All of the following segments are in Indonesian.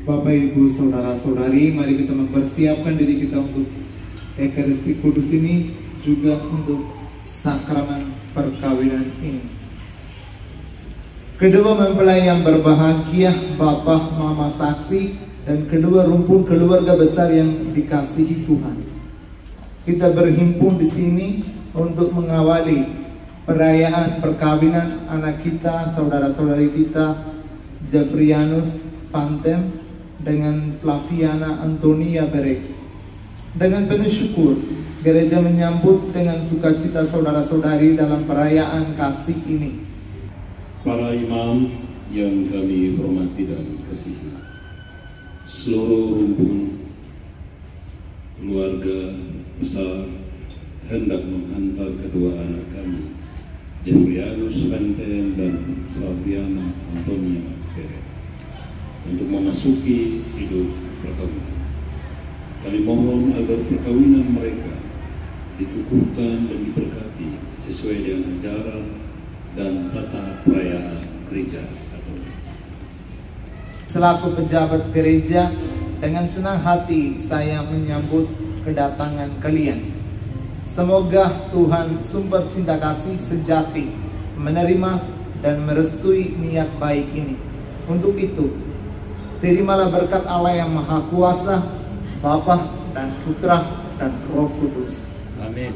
Bapak, Ibu, Saudara-saudari, mari kita mempersiapkan diri kita untuk Ekaristi Kudus ini, juga untuk sakramen perkawinan ini. Kedua mempelai yang berbahagia, Bapak, Mama saksi, dan kedua rumpun keluarga besar yang dikasihi Tuhan. Kita berhimpun di sini untuk mengawali perayaan perkawinan anak kita, saudara-saudari kita, Jeffrianus Pantem dengan Flaviana Antonia Berek. Dengan penuh syukur, gereja menyambut dengan sukacita saudara-saudari dalam perayaan kasih ini. Para imam yang kami hormati dan kasihi, seluruh rumpun keluarga besar hendak menghantar kedua anak kami, Jeffrianus Pantem dan Flaviana Antonia Berek, untuk memasuki hidup perkawinan. Kami mohon agar perkawinan mereka dikukuhkan dan diberkati sesuai dengan ajaran dan tata perayaan gereja Katolik. Selaku pejabat gereja, dengan senang hati saya menyambut kedatangan kalian. Semoga Tuhan sumber cinta kasih sejati menerima dan merestui niat baik ini. Untuk itu, terimalah berkat Allah yang Maha Kuasa, Bapa dan Putra dan Roh Kudus. Amin.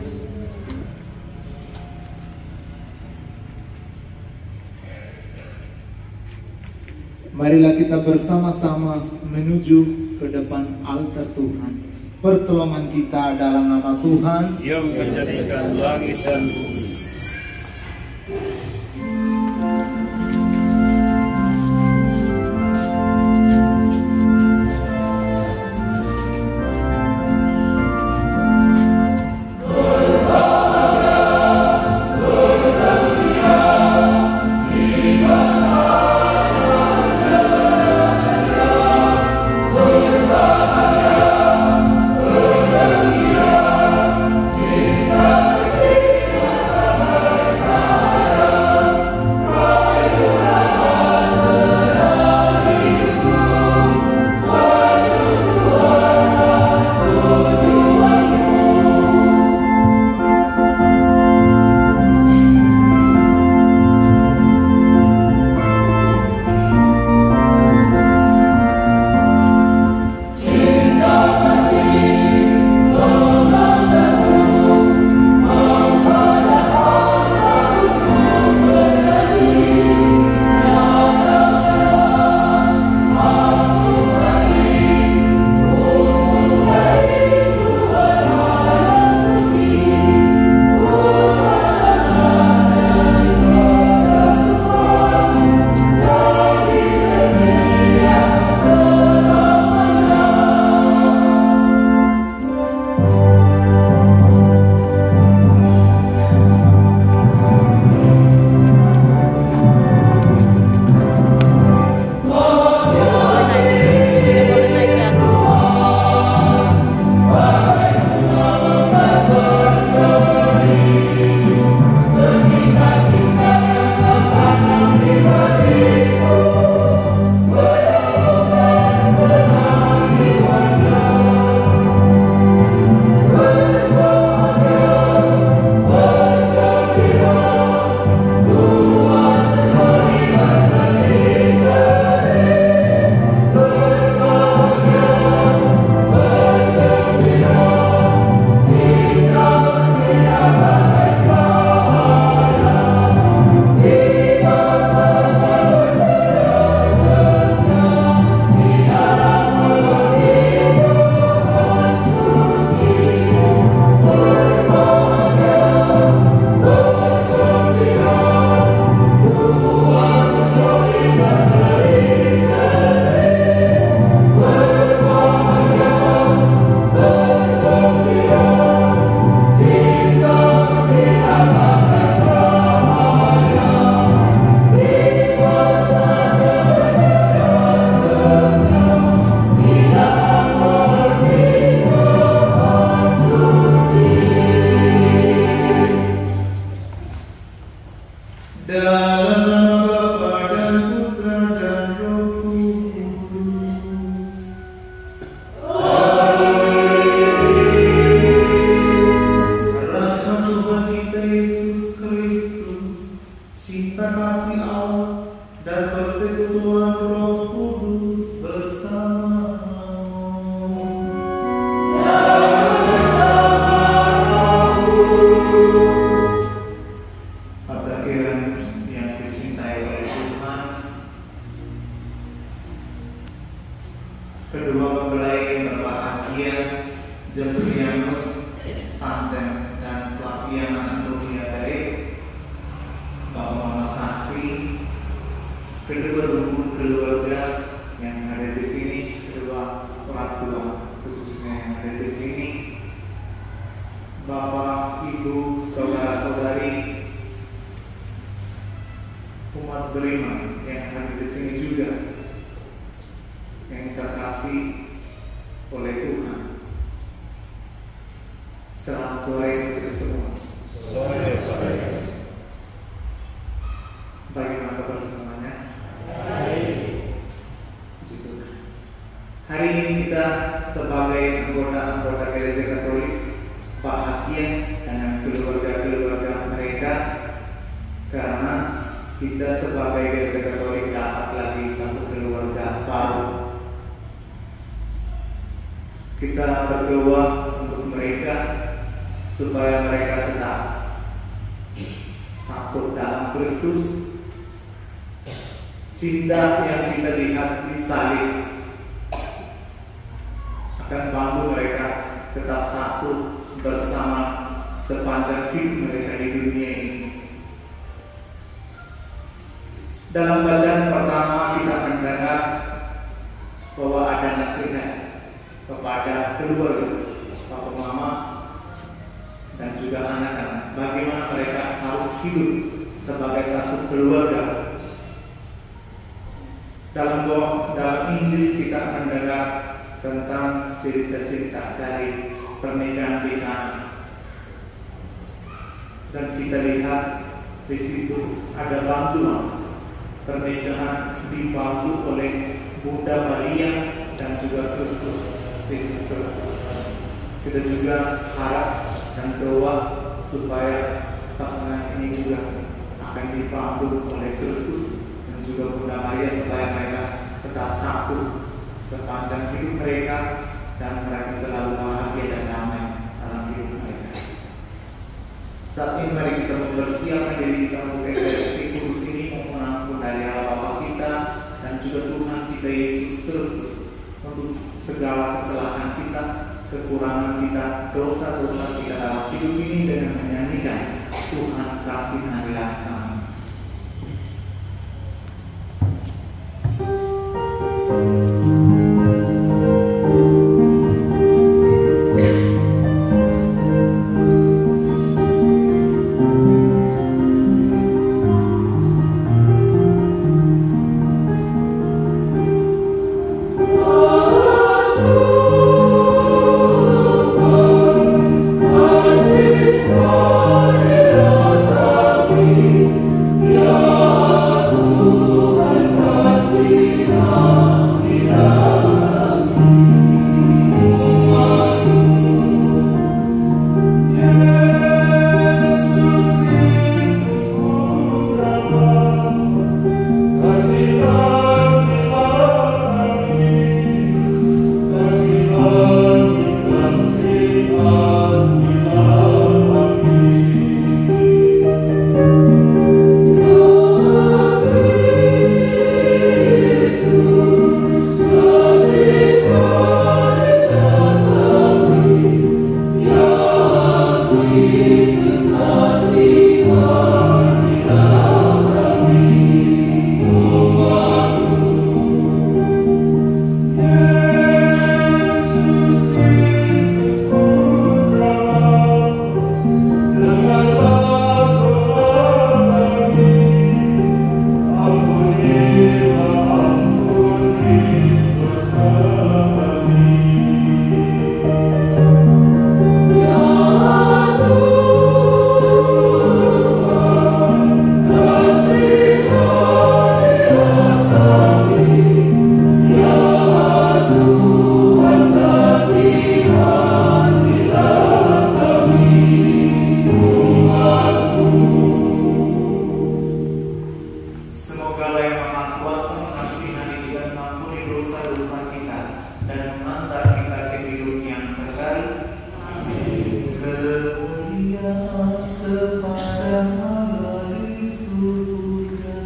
Marilah kita bersama-sama menuju ke depan altar Tuhan. Pertolongan kita dalam nama Tuhan yang menjadikan langit dan bumi. Roh Kudus bersamamu. Hadirin yang dicintai oleh Tuhan, kedua mempelai yang berbahagia, Gembrianus Panten dan Flaviana Antonia dari Bapak Mama Saksi, kedua rumpun keluarga yang ada di sini, kedua orang tua khususnya yang ada di sini, Bapak, Ibu, saudara-saudari, umat beriman yang ada di sini juga, yang terkasih oleh Tuhan. Selamat sore untuk semua. Sore. Bagaimana kabar semuanya? Hari ini kita sebagai anggota Gereja Katolik bahagia dengan keluarga-keluarga mereka, karena kita sebagai Gereja Katolik dapat lagi satu keluarga baru. Kita berdoa untuk mereka supaya mereka tetap satu dalam Kristus. Cinta yang kita lihat di salib akan bantu mereka tetap satu bersama sepanjang hidup mereka di dunia ini. Dalam bacaan pertama kita mendengar bahwa ada nasihat kepada keluarga, papa mama dan juga anak-anak, bagaimana mereka harus hidup sebagai satu keluarga. Dalam Injil kita mendengar tentang cerita-cerita dari pernikahan di Kana, dan kita lihat di situ ada bantuan pernikahan dibantu oleh Bunda Maria dan juga Kristus, Yesus Kristus. Kita juga harap dan doa supaya pasangan ini juga akan dibantu oleh Kristus dan juga Bunda Maria, supaya mereka tetap satu sepanjang hidup mereka dan mereka selalu bahagia dan damai dalam hidup mereka. Saat ini mari kita mempersiapkan diri kita untuk Ekaristi Kudus ini, mohon ampun dari Allah Bapa kita dan juga Tuhan kita Yesus Kristus untuk segala kesalahan kita, kekurangan kita, dosa-dosa kita dalam hidup ini, dengan menyanyikan Tuhan kasihanilah kami. dosa-dosa kita dan mengantar kita ke hidup yang kekal. Amin. Kemuliaan kepada Allah di surga.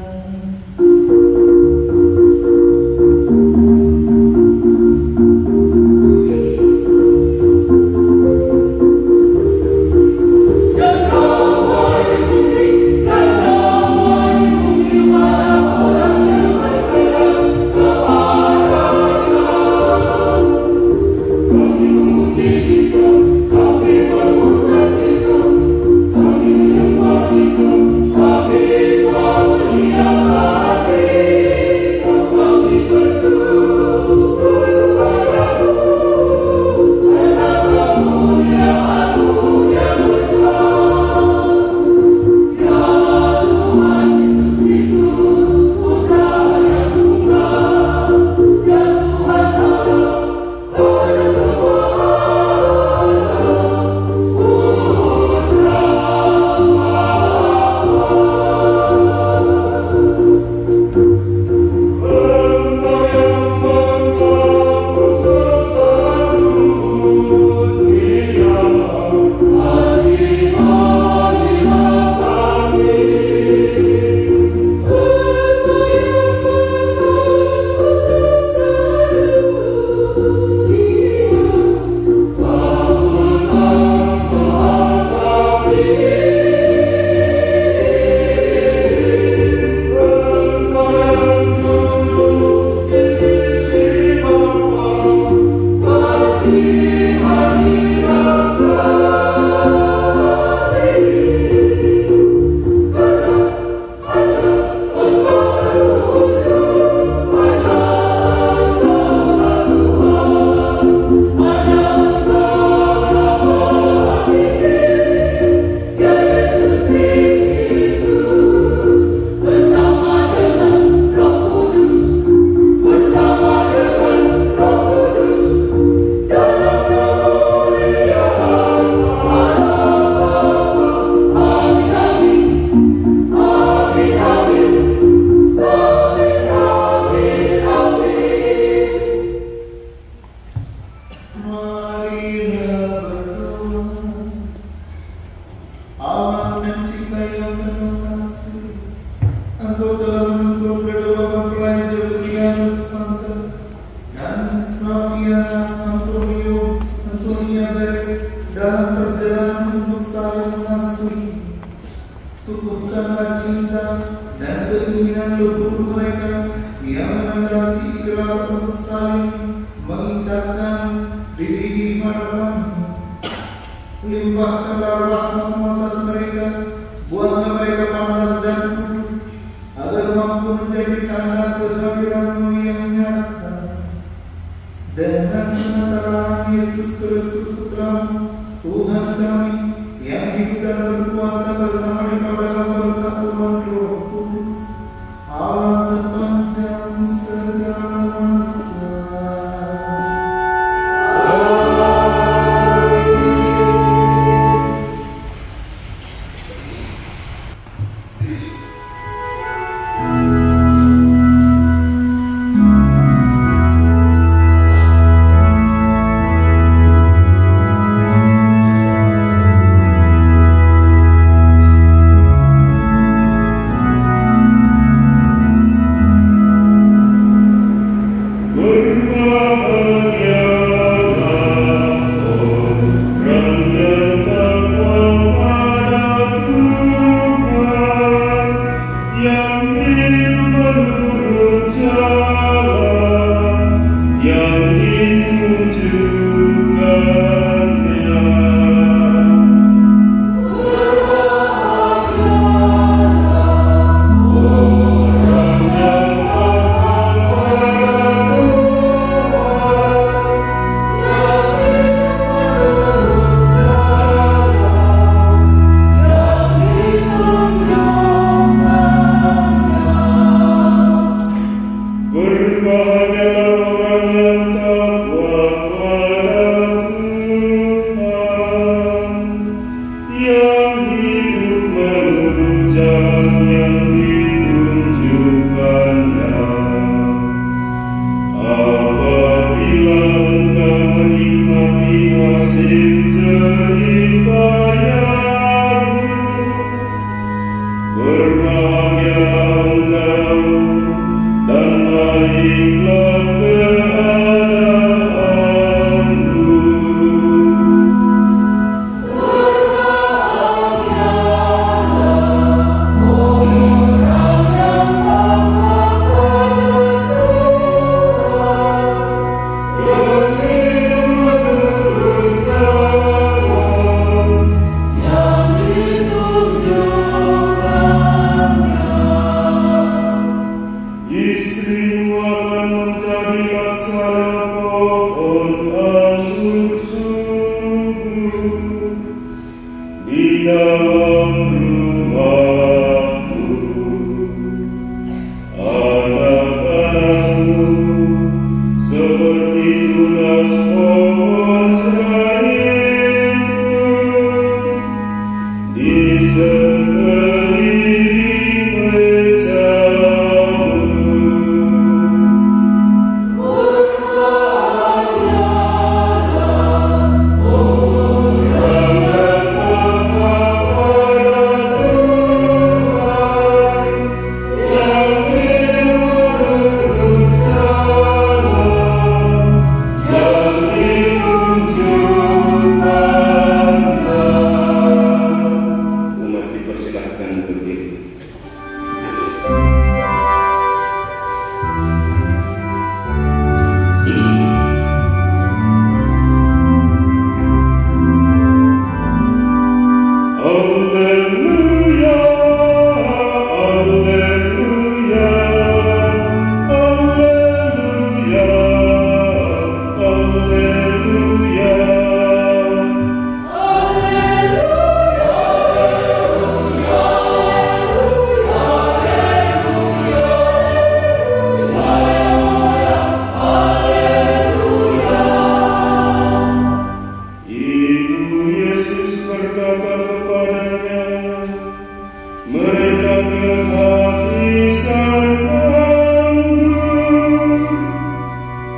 Tubuhkanlah cinta dan keinginan luhur mereka yang melandasi gelar untuk saling mengikatkan diri di hadapan-Mu. Limpahkanlah rahmat-Mu atas mereka, buatlah mereka pantas dan kudus, agar mampu menjadi tanda kehadiran-Mu yang nyata. Dengan pengantaran Yesus Kristus Putra-Mu, Tuhan kami, yang hidup dan berkuasa bersama di dalam persatuan Roh Kudus, Allah sepanjang segala masa. laksana pohon anggur subur di dalam rumahmu. Anak-anakmu seperti tunas pohon zaitun di sekeliling mejamu. Umat dipersilahkan berdiri. Alleluia, alleluia, alleluia, alleluia. Ibu Yesus berkata kepadanya, mereka kehabisan anggur.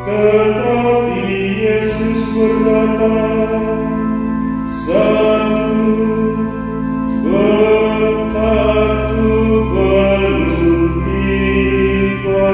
Tetapi Yesus berkata, satu belum tiba.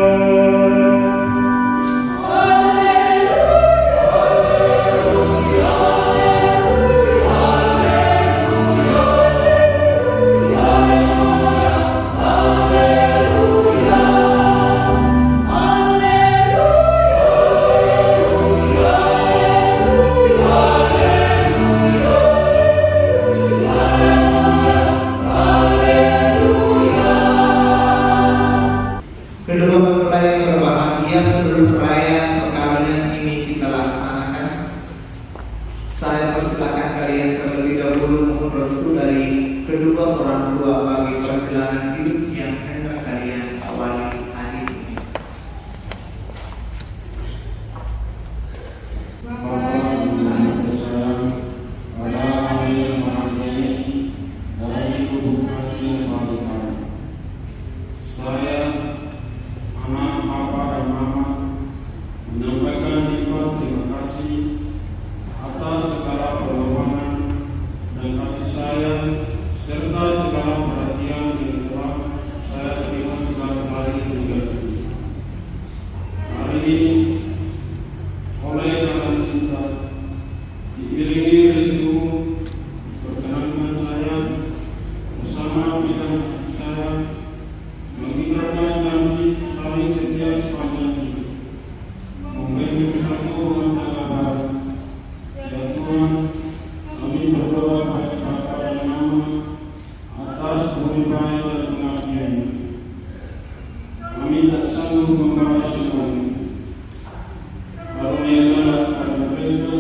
Kedua mempelai yang berbahagia sebelum perayaan perkawinan ini kita laksanakan. Saya persilakan kalian terlebih dahulu mohon restu dari kedua orang tua bagi perjalanan hidup yang hendak kalian awali hari ini. Saya, anak, papa, dan mama menyampaikan nikmat terima kasih atas segala pertolongan dan kasih sayang serta segala perhatian yang telah saya terima segala kali hingga kini. Hari ini, oleh karena cinta, diiringi restu, perkenankan saya bersama bidang saya mengikrarkan janji saling setia sepanjang hidup, memiliki satu rumah tangga baru. Ya Tuhan, kami berdoa pada Bapa dan Mama atas pemuripan dan pengabdian. Kami tak sanggup membalas semuanya. Karunialah kepada mereka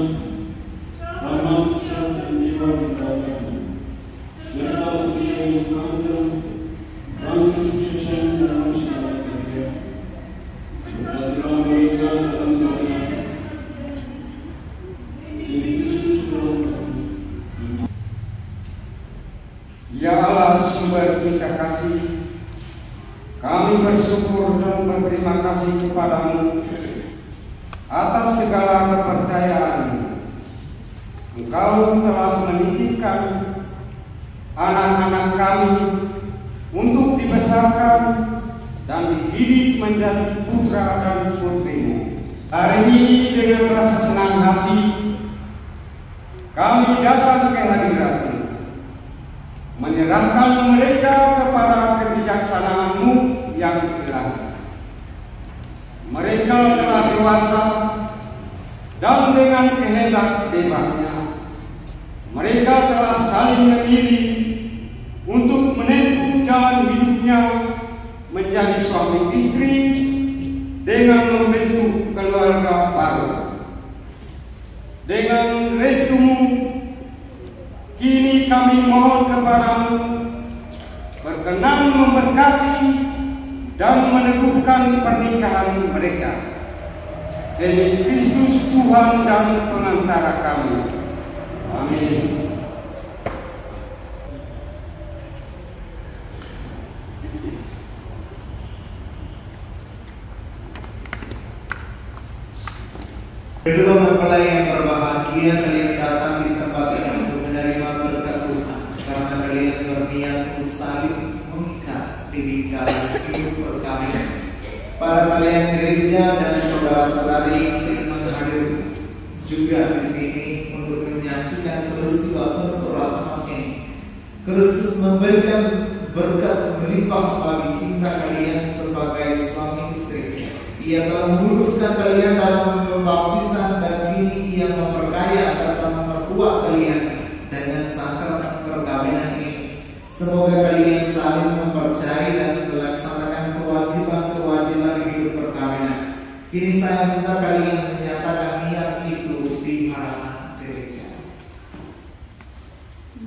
rahmat serta jiwa kebahagiaan, serta usia yang panjang dan kesuksesan dalam segala kerja. Berkatilah mereka dalam kalian. Yesus Tuhan. Ya Allah sumber cinta kasih, kami bersyukur dan berterima kasih kepadamu atas segala kepercayaan. Engkau telah menitipkan anak-anak kami untuk dibesarkan dan dididik menjadi putra dan putrimu. Hari ini dengan rasa senang hati kami datang ke hadiratmu, menyerahkan mereka kepada kebijaksanaan-Mu yang ilahi. Mereka telah dewasa dan dengan kehendak bebasnya mereka telah saling memilih untuk menempuh jalan hidupnya menjadi suami istri dengan membentuk keluarga keluarga baru. Dengan restumu, kini kami mohon kepadamu, berkenan memberkati dan meneguhkan pernikahan mereka. Demi Kristus Tuhan dan pengantara kami. Amin. Kedua mempelai yang berbahagia, kalian datang di tempat ini untuk menerima berkat Tuhan, karena kalian berniat untuk saling mengikat diri kalian hidup perkawinan. Para pelayan gereja dan saudara-saudari yang hadir juga di sini untuk menyaksikan peristiwa penuturan ini. Kristus memberikan berkat melimpah bagi cinta kalian sebagai suami istri. Ia telah menguduskan kalian dalam pembaptisan, dan kini Ia memperkaya serta memperkuat kalian dengan sakramen perkawinan ini. Semoga kalian saling mempercayai dan melaksanakan kewajiban-kewajiban hidup perkawinan. Kini saya minta kalian menyatakan niat itu di hadapan gereja.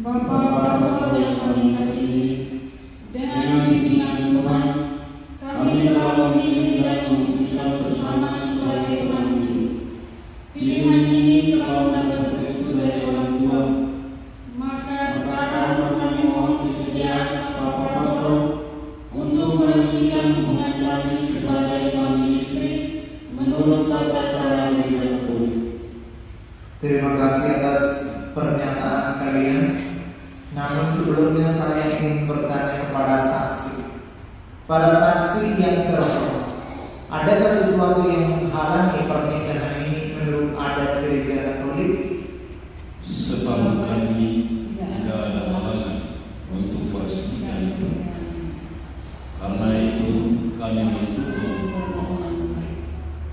Bapa Surga yang kami kasihi, dengan bimbingan Tuhan, kami telah memilih dan memutuskan bersama sebagai orang hidup. Pilihan ini telah mendapat restu dari orang tua. Maka sekarang kami mohon kesediaan Bapak Pastor untuk meresmikan hubungan kami sebagai suami istri menurut tata cara gereja Katolik. Terima kasih atas pernyataan kalian. Namun sebelumnya saya ingin bertanya kepada saksi. Para saksi yang terhormat, adakah sesuatu yang menghalangi pernikahan ini menurut adat gereja Katolik? Sebab kami tidak ada halangan untuk meresmikan itu. Karena itu kami mendukung permohonan.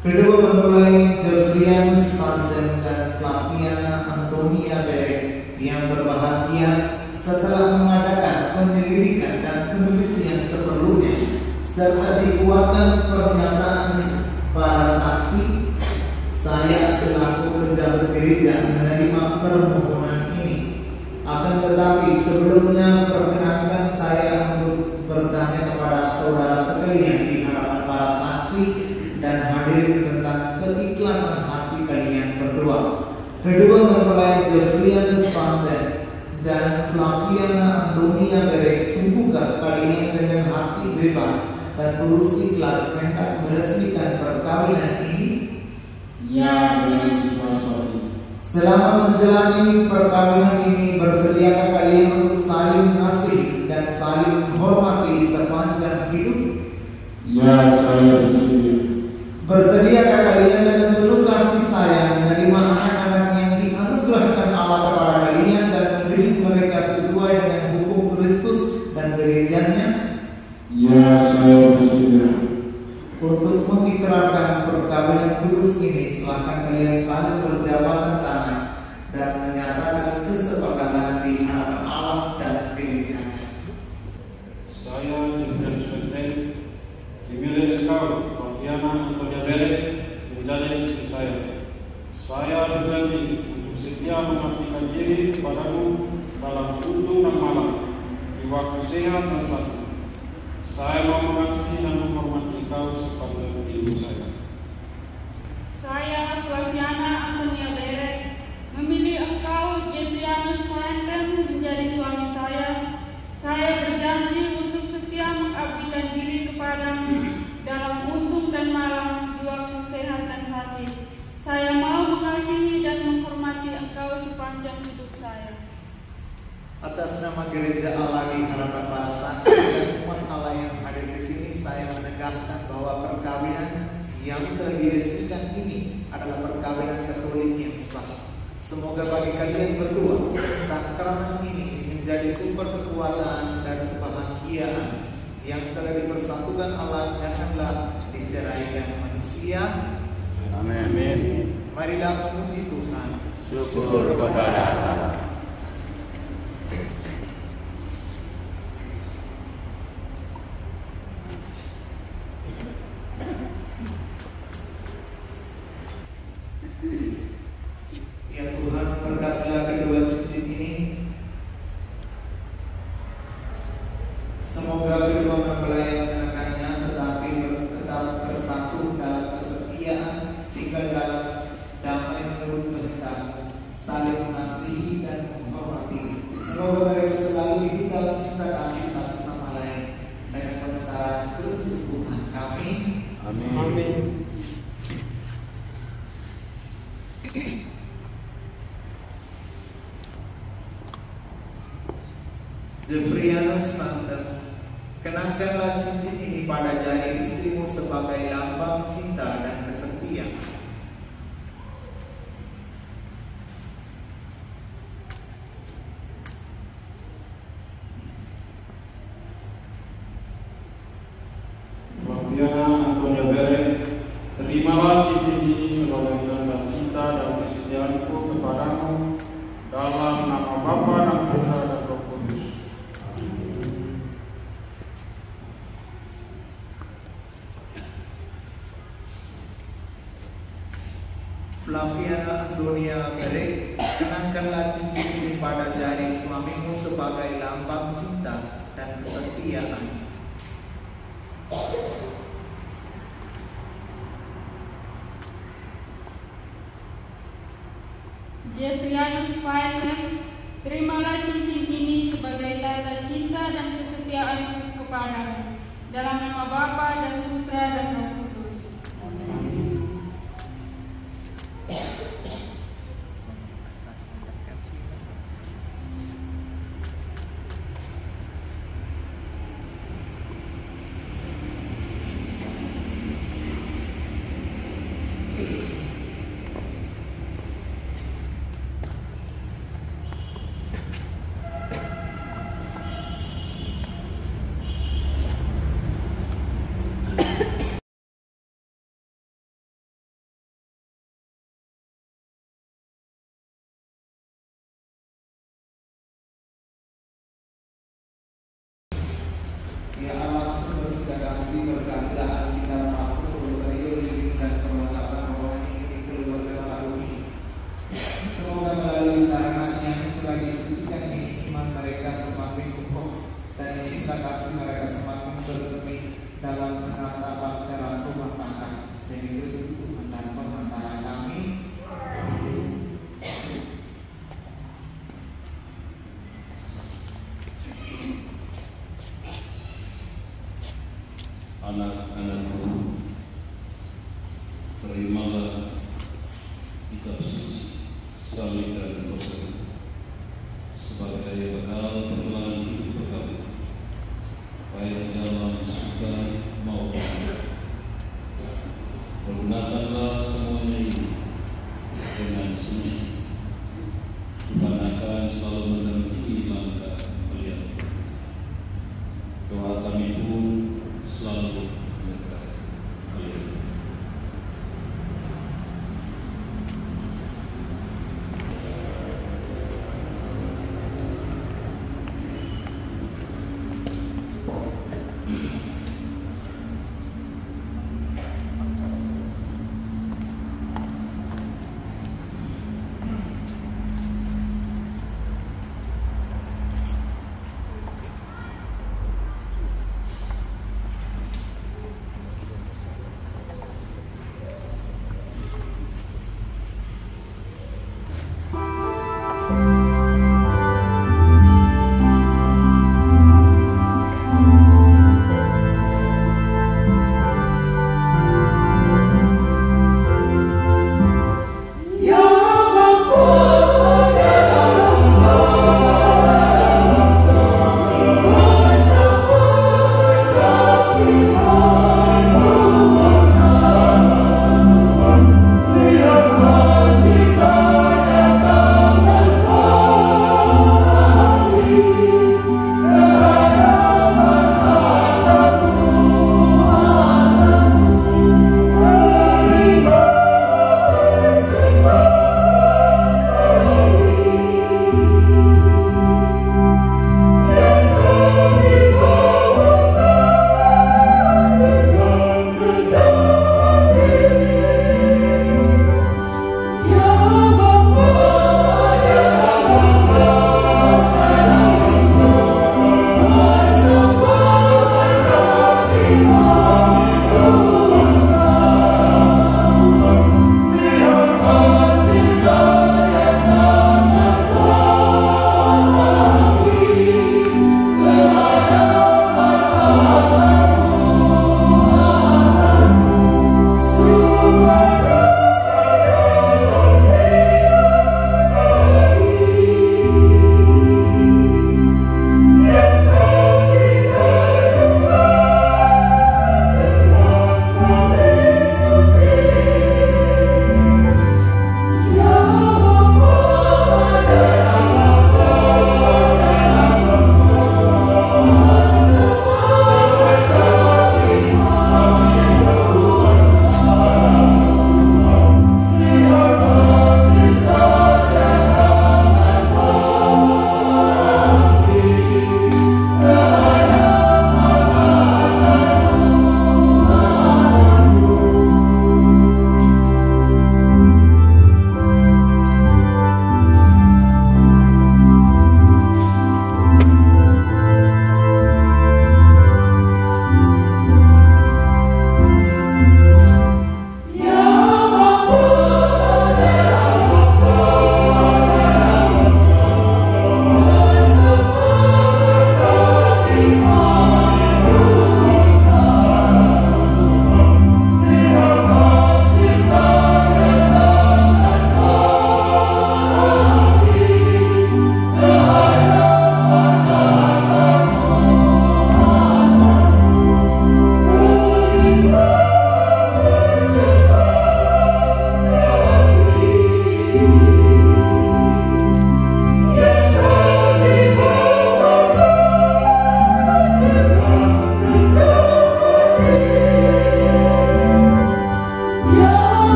Kedua mempelai Jeffrianus Panten dan Flaviana Antonia Berek yang berbahagia, setelah mengadakan penyelidikan dan penelitian sebelumnya serta dikuatkan pernyataan para saksi, saya selaku pejabat gereja menerima permohonan ini. Akan tetapi sebelumnya perkenankan saya untuk bertanya kepada saudara sekalian di hadapan para saksi dan hadir tentang keikhlasan hati kalian berdua. Kedua mempelai Jeffrianus Panten dan Flaviana Antonia Berek, sungguhkah kalian dengan hati bebas dan tulus ikhlas hendak meresmikan perkawinan ini? Ya, dengan ikhlas. Selama menjalani perkawinan ini, bersediakah kalian untuk saling mengasihi dan saling menghormati sepanjang hidup? Ya, saya bersedia. Bersediakah kalian dengan penuh kasih sayang menerima anak-anak yang dianugerahkan Allah kepada kalian dan mendidik mereka sesuai dengan hukum Kristus dan gerejanya? Ya, saya bersedia. Untuk mengikrarkan perkawinan kudus ini, silakan kalian saling berjabatan tangan dan menyatakan kesepakatan di hadapan Allah dan gerejanya. Saya Jeffrianus Panten, dimilih engkau Flaviana Antonia Berek menjadi istri saya. Saya berjanji untuk setia mengabdikan diri kepadamu dalam untung dan malam, di waktu sehat dan sakit. Saya mau mengasihi dan menghormati kau sepanjang hidup saya. Saya Flaviana Antonia Berek memilih engkau Jeffrianus Panten menjadi suami saya. Saya berjanji untuk setia mengabdikan diri kepadamu dalam untung dan malam, di waktu sehat dan sakit. Saya mau mengasihi dan menghormati engkau sepanjang hidup saya. Atas nama gereja Allah di hadapan para saksi dan umat Allah yang hadir di sini, saya menegaskan bahwa perkawinan yang telah diresmikan ini adalah perkawinan Katolik yang sah. Semoga bagi kalian berdua, sakramen ini menjadi sumber kekuatan dan kebahagiaan yang telah dipersatukan Allah, janganlah diceraikan manusia. Amin. Marilah memuji Tuhan. Syukur kepada Allah. Jeffrianus Phantom, kenakanlah cincin ini pada jari istrimu sebagai lambang cinta dan kesetiaan. Flaviana Antonia Bere, terimalah cincin ini sebagai tanda cinta dan kesetiaanku kepadamu dalam nama Bapa dan Putra dan Roh Kudus. Flaviana Antonia Bere, kenakanlah cincin ini pada jari suamimu sebagai lambang cinta dan kesetiaan. Jeffrianus Phantom, terimalah cincin ini sebagai tanda cinta dan kesetiaan kepadamu dalam nama Bapa dan Putra dan Roh Kudus. Ya Allah, sumber segala kasih, berkatilah kita patuh, berserius, dan perlengkapan rohani ini keluarga baru ini. Semoga melalui sarananya yang telah disucikan ini, iman mereka semakin kokoh dan cinta kasih mereka semakin bersemi dalam menatap dalam rumah tangga. Demi Kristus Tuhan dan pengantara kami. Anak-anakku, terimalah kitab suci, salib dan dosa sebagai bekal perjalanan hidup kamu, baik dalam suka maupun duka. Pergunakanlah semuanya ini dengan semestinya. Tuhan akan selalu mendampingi langkah kalian. Doa kami pun selalu menyertai kalian.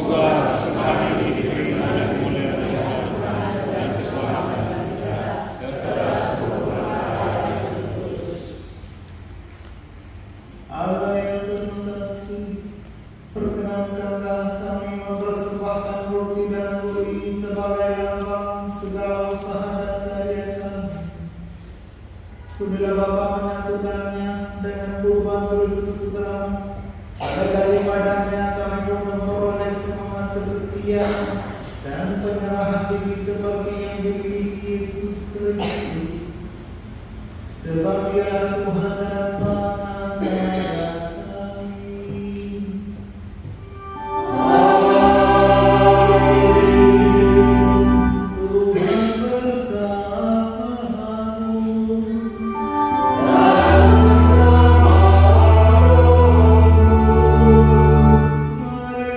Semoga sembahan ini diterima dan dimuliakan Tuhan dan keselamatan kita serta Allah yang terkasih, perkenankanlah kami mempersembahkan roti dan anggur ini sebagai lambang segala usaha dan karya kami. Sudah Bapa menyatukannya dengan kurban Kristus Putra, maka daripadanya kami pun memperoleh semangat kesetiaan dan penyerahan diri seperti yang dimiliki Yesus Kristus. Sebab Dia Tuhan dan Pengacara kami. Tuhan bersamamu. Mari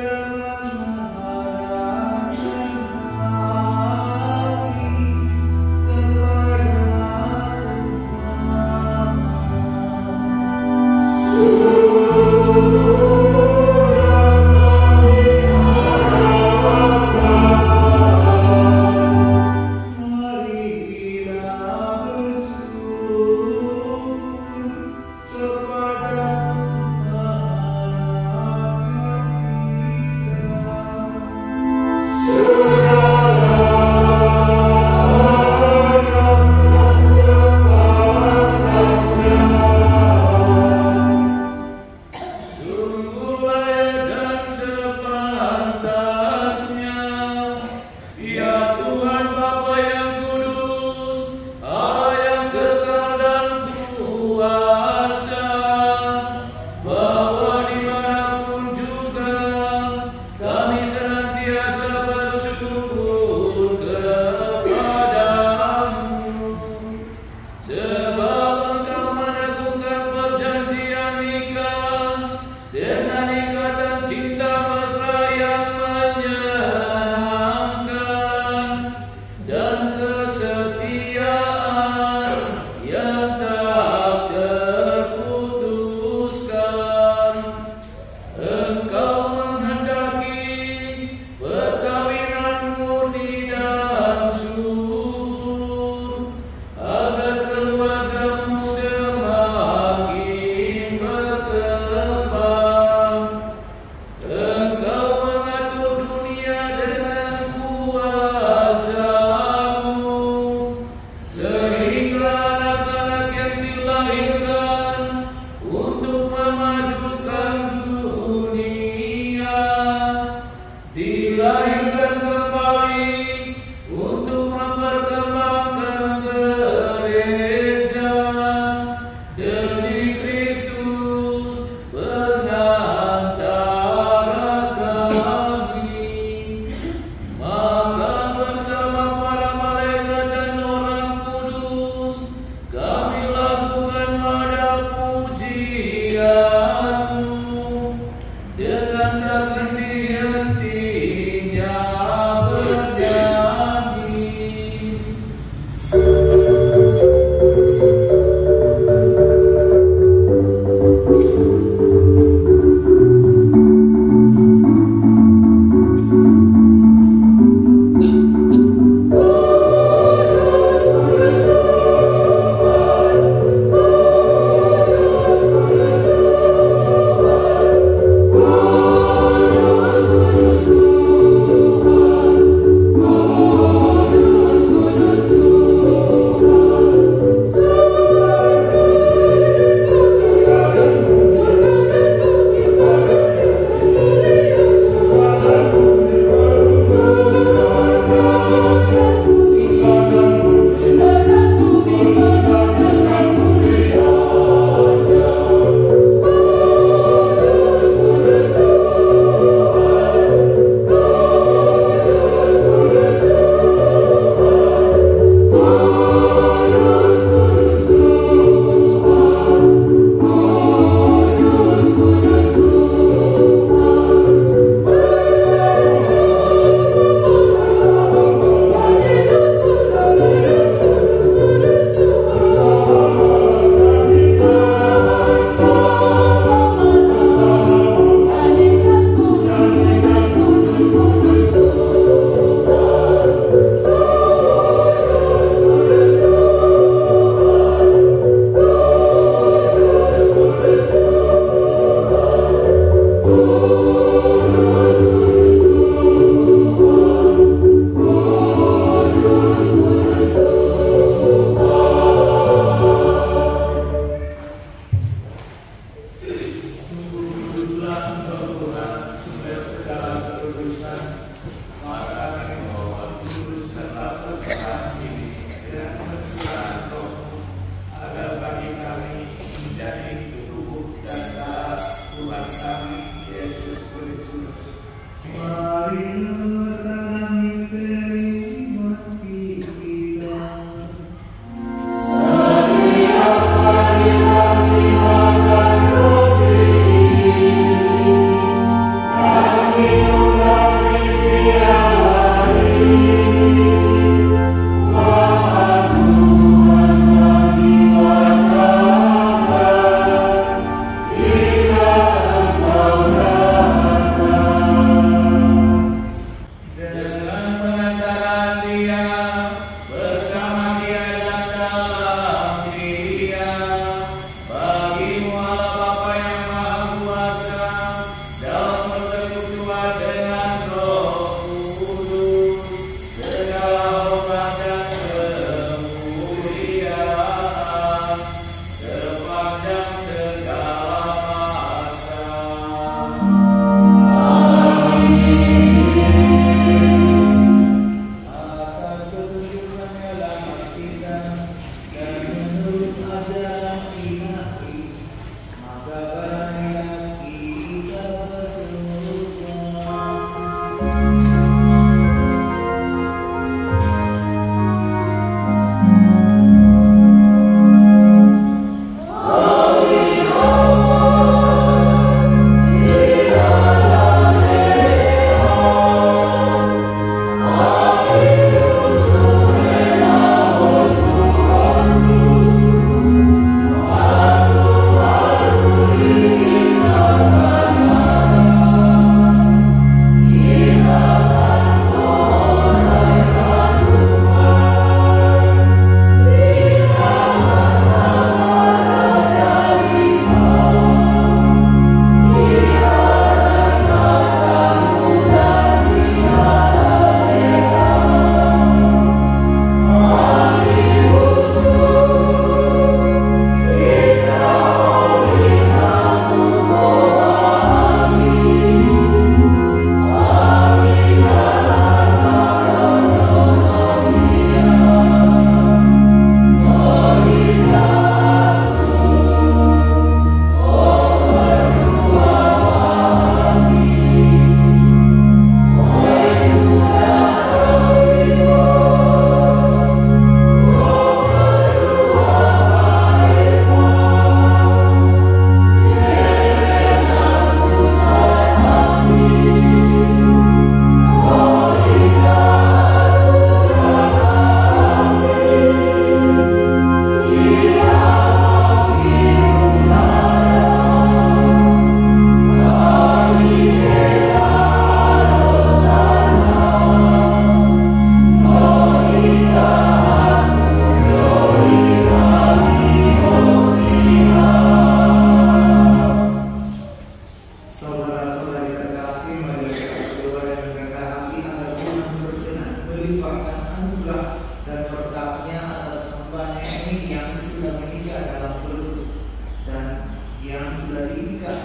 yang sudah diikat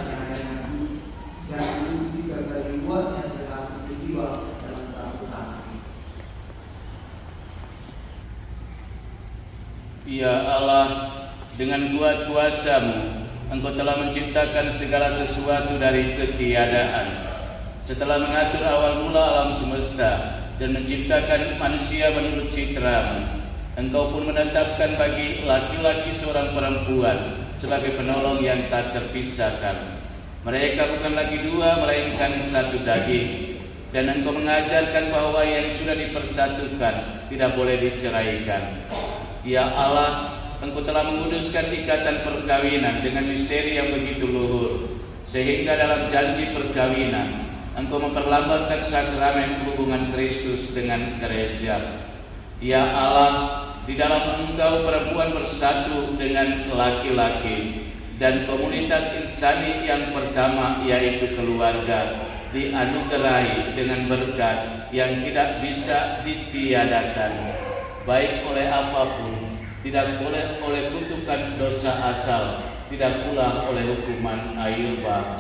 yang suci serta dibuatnya seratus jiwa dalam satu kasih. Ya Allah, dengan kuat kuasa-Mu, Engkau telah menciptakan segala sesuatu dari ketiadaan. Setelah mengatur awal mula alam semesta dan menciptakan manusia menurut citra-Mu, Engkau pun menetapkan bagi laki-laki seorang perempuan sebagai penolong yang tak terpisahkan. Mereka bukan lagi dua, melainkan satu daging. Dan Engkau mengajarkan bahwa yang sudah dipersatukan tidak boleh diceraikan. Ya Allah, Engkau telah menguduskan ikatan perkawinan dengan misteri yang begitu luhur, sehingga dalam janji perkawinan Engkau memperlambangkan sakramen hubungan Kristus dengan gereja. Ya Allah, di dalam Engkau perempuan bersatu dengan laki-laki, dan komunitas insani yang pertama yaitu keluarga dianugerahi dengan berkat yang tidak bisa ditiadakan, baik oleh apapun, tidak boleh oleh kutukan dosa asal, tidak pula oleh hukuman air bah.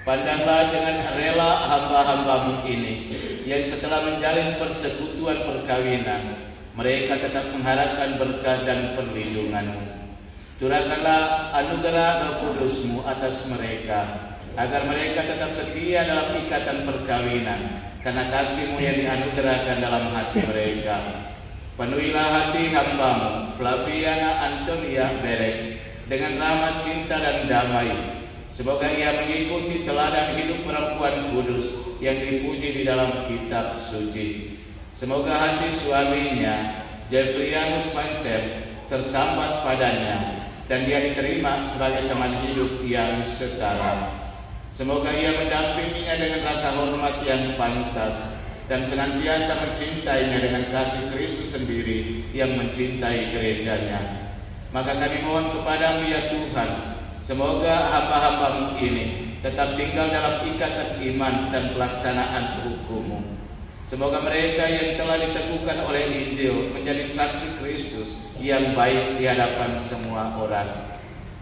Pandanglah dengan rela hamba-hamba-Mu ini, yang setelah menjalin persekutuan perkawinan, mereka tetap mengharapkan berkat dan perlindungan-Mu. Curahkanlah anugerah Roh Kudus-Mu atas mereka, agar mereka tetap setia dalam ikatan perkawinan, karena kasih-Mu yang dianugerahkan dalam hati mereka. Penuhilah hati hamba-Mu, Flaviana Antonia Berek, dengan rahmat cinta dan damai. Semoga ia mengikuti teladan hidup perempuan kudus yang dipuji di dalam kitab suci. Semoga hati suaminya, Jeffrianus Mantem, tertambat padanya, dan dia diterima sebagai teman hidup yang setara. Semoga ia mendampinginya dengan rasa hormat yang pantas, dan senantiasa mencintainya dengan kasih Kristus sendiri yang mencintai gerejanya. Maka kami mohon kepadamu ya Tuhan, semoga hamba-hamba-Mu ini tetap tinggal dalam ikatan iman dan pelaksanaan hukum-Mu. Semoga mereka yang telah diteguhkan oleh Injil menjadi saksi Kristus yang baik di hadapan semua orang.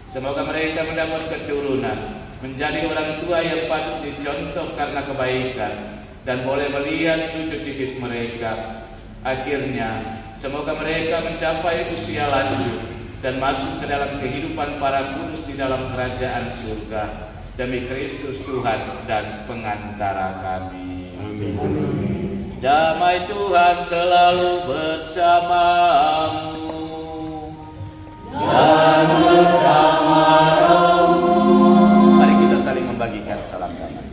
Semoga mereka mendapat keturunan, menjadi orang tua yang patut dicontoh karena kebaikan, dan boleh melihat cucu cicit mereka. Akhirnya, semoga mereka mencapai usia lanjut dan masuk ke dalam kehidupan para kudus di dalam kerajaan surga, demi Kristus Tuhan dan pengantara kami. Amin. Damai Tuhan selalu bersamamu dan bersama rohmu. Mari kita saling membagikan salam damai.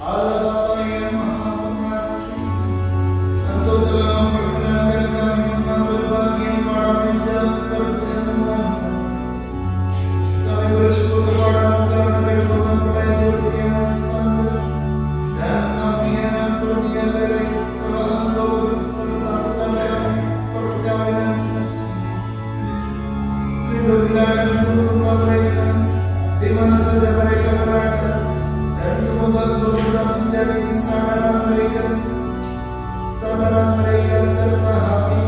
Allah Bapa yang Maha Pengasih, Engkau telah memperkenankan kami mengambil bagian para meja perjamuan. Kami bersyukur kepada-Mu karena dari pelajar yang standar dan kami yang Antonia Berek telah Engkau bersatukan dalam perkawinan suci. Lindungilah dan tuntutlah mereka di mana saja mereka berada, dan semoga Engkau tetap menjadi sandaran mereka serta hati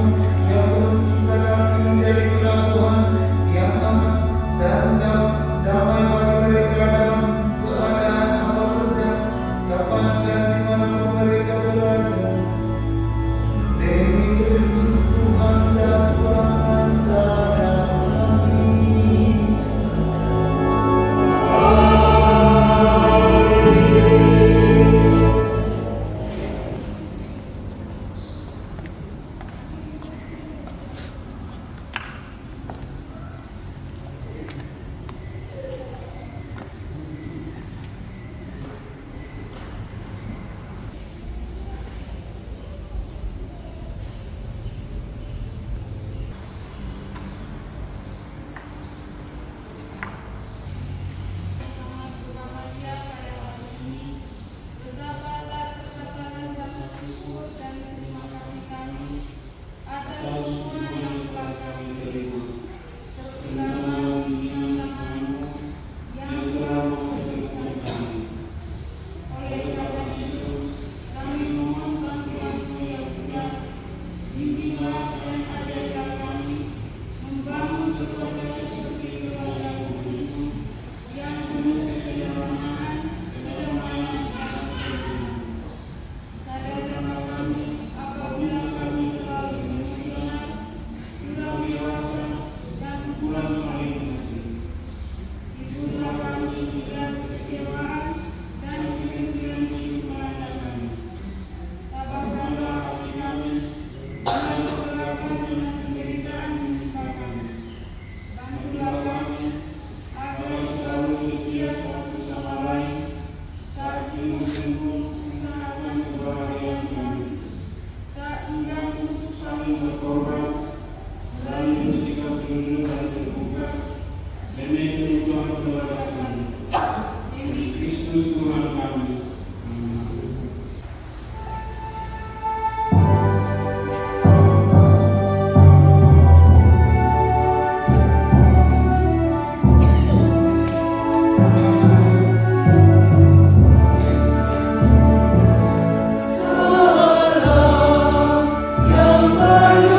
yang penuh cinta kasih menjadi pelabuhan yang aman dan damai bagi mereka dalam keadaan apa saja, kapan dan dimanapun mereka berada. Demi Kristus Tuhan dan Pengantara kami. Salam yang bayu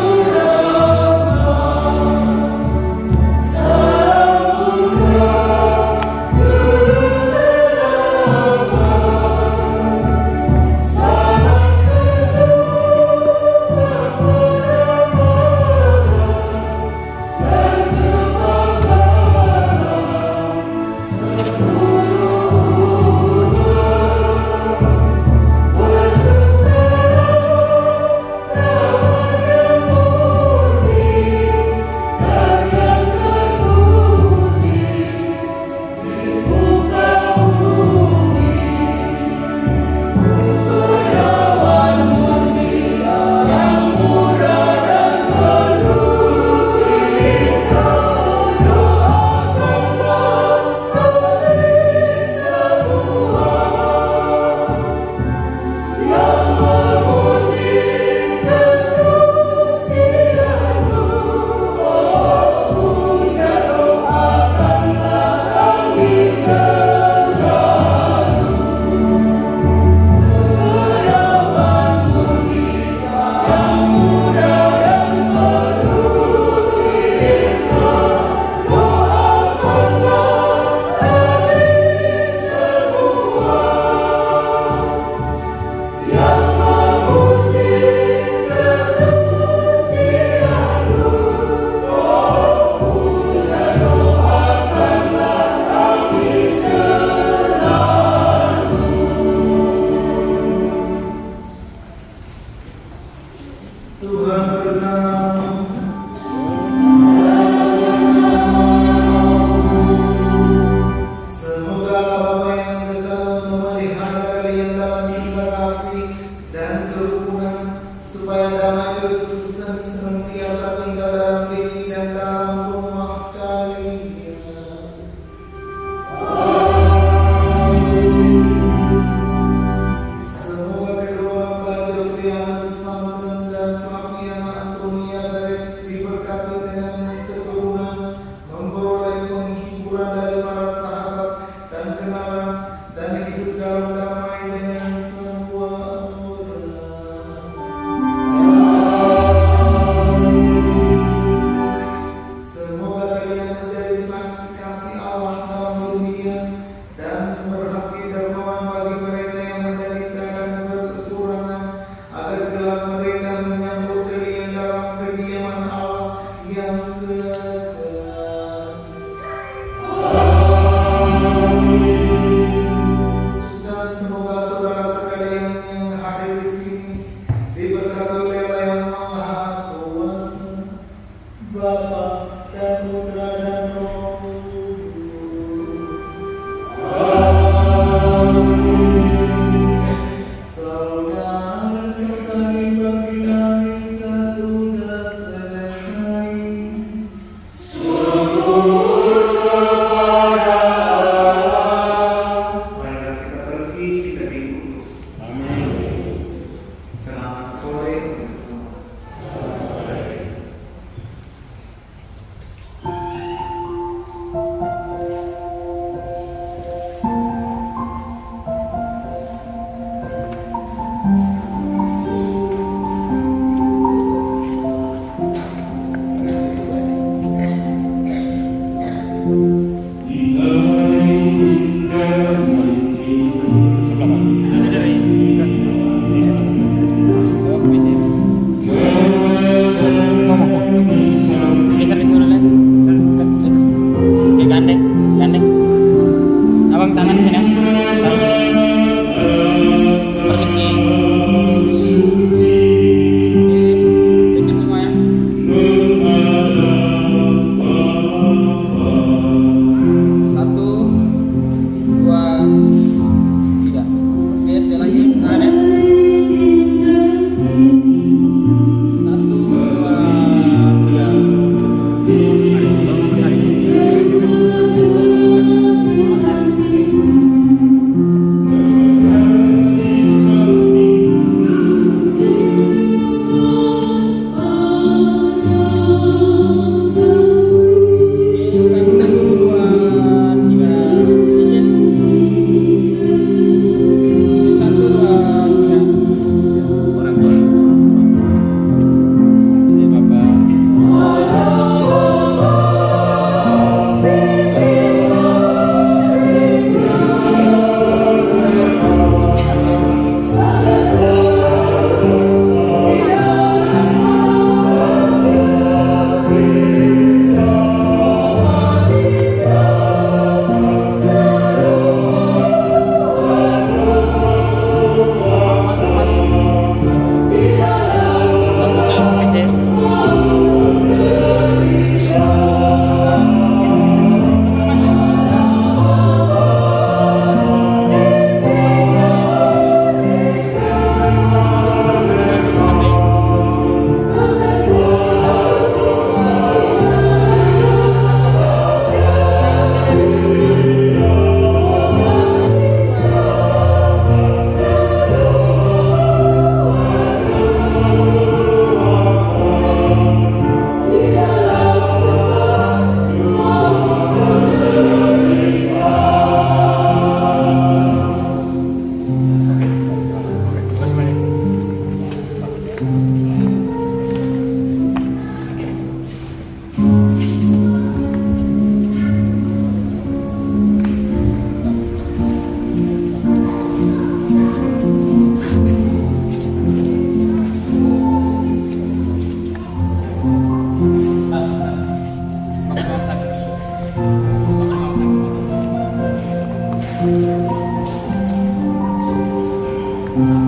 Amin.